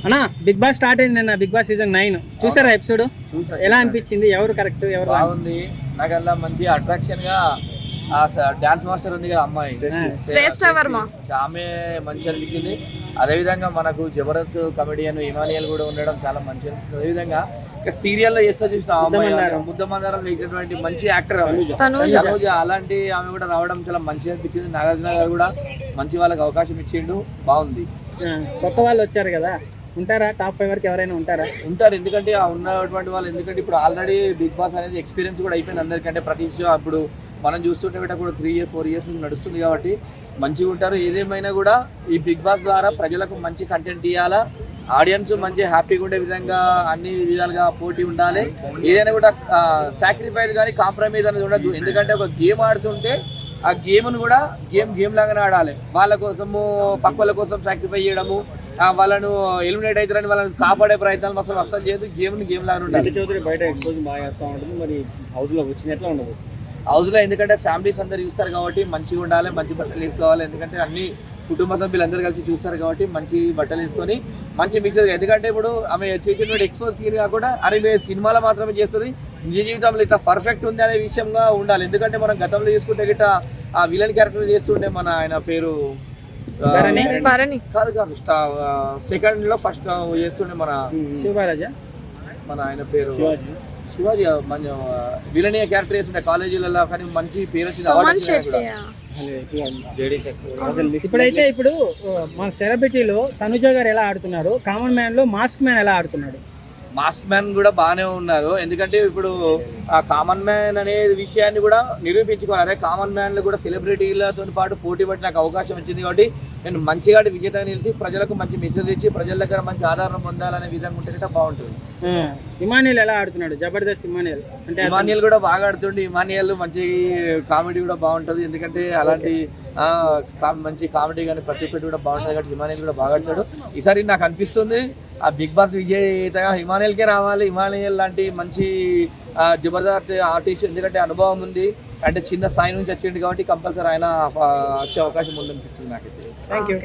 అన్నా big boss start అయింది నిన్న, బిగ్ బాస్ సీజన్ 9 చూసారా ఎపిసోడ్? ఎలా అనిపించింది? ఎవరు కరెక్ట్, ఎవరు బాగుంది? నాకు అలా మంచి అట్రాక్షన్ గా డాన్స్ మాస్టర్ ఉంది కదా అమ్మాయి శ్రేష్ఠ వర్మ, ఆమె మంచి అనిపించింది. అదేవిధంగా మనకు జబర్దస్త్ కమెడియన్ ఇమానియల్ కూడా ఉండడం చాలా మంచి అనిపించింది. అదేవిధంగా ఇక సీరియల్లో చేస్తా చూసిన అమ్మాయి ముద్దమందారం వేసినటువంటి మంచి యాక్టర్ తనూజ, అలాంటి ఆమె కూడా రావడం చాలా మంచి అనిపించింది. నాగార్జున గారు కూడా మంచి వాళ్ళకి అవకాశం ఇచ్చిండు, బాగుంది. కొత్త వాళ్ళు వచ్చారు కదా, ఉంటారా? టాప్ 5 వరకు ఎవరైనా ఉంటారా? ఉంటారు, ఎందుకంటే ఆ ఉన్నటువంటి వాళ్ళు, ఎందుకంటే ఇప్పుడు ఆల్రెడీ బిగ్ బాస్ అనేది ఎక్స్పీరియన్స్ కూడా అయిపోయింది అందరికంటే. ప్రతి ఇప్పుడు మనం చూస్తుంటే కూడా 3 years 4 years నడుస్తుంది కాబట్టి మంచిగా ఉంటారు. ఏదేమైనా కూడా ఈ బిగ్ బాస్ ద్వారా ప్రజలకు మంచి కంటెంట్ ఇవ్వాలా, ఆడియన్స్ మంచి హ్యాపీగా ఉండే విధంగా అన్ని విధాలుగా పోటీ ఉండాలి. ఏదైనా కూడా సాక్రిఫైస్ కానీ కాంప్రమైజ్ అనేది ఉండదు. ఎందుకంటే ఒక గేమ్ ఆడుతుంటే ఆ గేమ్ను కూడా గేమ్ లాగానే ఆడాలి. వాళ్ళ కోసము పక్క వాళ్ళ కోసం సాక్రిఫై చేయడము, వాళ్ళను ఎలిమినేట్ అవుతారని వాళ్ళని కాపాడే ప్రయత్నాలు అసలు చేయదు. గేమ్ లాగానే ఉండాలి. చౌదరి బయట ఎక్స్పోజ్ బాగా చేస్తూ ఉంటుంది, మరి హౌస్లో వచ్చింది ఎట్లా ఉండదు? హౌస్లో ఎందుకంటే ఫ్యామిలీస్ అందరు చూస్తారు కాబట్టి మంచిగా ఉండాలి, మంచి బట్టలు వేసుకోవాలి. ఎందుకంటే అన్ని కుటుంబ సభ్యులు అందరూ కలిసి చూస్తారు కాబట్టి మంచి బట్టలు వేసుకొని మంచి మిక్సర్. ఎందుకంటే ఇప్పుడు ఆమె చేసినటువంటి ఎక్స్పోజ్ సీన్ కాకుండా అరే సినిమాలో మాత్రమే చేస్తుంది, నిజ జీవితంలో ఇట్లా పర్ఫెక్ట్ ఉంది అనే విషయంగా ఉండాలి. ఎందుకంటే మనం గతంలో చూసుకుంటే గిట్ట ఆ విలన్ క్యారెక్టర్ చేస్తుండే మన ఆయన పేరు కాదు సెకండ్ లో ఫస్ట్ చేస్తుండే మన శివరాజా, మన ఆయన పేరు శివాజీ, మన విలనీయ క్యారెక్టర్ చేస్తుండే కాలేజీలలో, కానీ మంచి పేరు వచ్చింది. ఇప్పుడైతే ఇప్పుడు మన సెలబ్రిటీలో తనుజ గారు ఎలా ఆడుతున్నారు, కామన్ మ్యాన్ లో మాస్క్ మ్యాన్ ఎలా ఆడుతున్నాడు? మాస్క్ మ్యాన్ కూడా బాగానే ఉన్నారు. ఎందుకంటే ఇప్పుడు ఆ కామన్ మ్యాన్ అనే విషయాన్ని కూడా నిరూపించుకోవాలి. అదే కామన్ మ్యాన్లు కూడా సెలబ్రిటీలతో పాటు పోటీ పట్టి నాకు అవకాశం వచ్చింది కాబట్టి నేను మంచిగా విజేత నిలిచి ప్రజలకు మంచి మెసేజ్ ఇచ్చి ప్రజల దగ్గర మంచి ఆదరణ పొందాలనే విధంగా ఉంటేనే బాగుంటుంది. ఇమానియల్ ఎలా ఆడుతున్నాడు? జబర్దస్త్ ఇమానియల్ అంటే ఇమానియల్ కూడా బాగా ఆడుతుండే. ఇమానియల్ మంచి కామెడీ కూడా బాగుంటుంది, ఎందుకంటే అలాంటి మంచి కామెడీ కానీ ప్రతి ఒక్కటి కూడా బాగుంటుంది కాబట్టి ఇమానియల్ కూడా బాగా ఆడతాడు. ఈసారి నాకు అనిపిస్తుంది ఆ బిగ్ బాస్ విజేతగా హిమానియల్కే రావాలి. హిమానియల్ లాంటి మంచి జబర్దస్త్ ఆర్టిస్ట్, ఎందుకంటే అనుభవం ఉంది, అంటే చిన్న స్థాయి నుంచి వచ్చింది కాబట్టి కంపల్సరీ ఆయన వచ్చే అవకాశం ఉందనిపిస్తుంది నాకైతే. Thank you.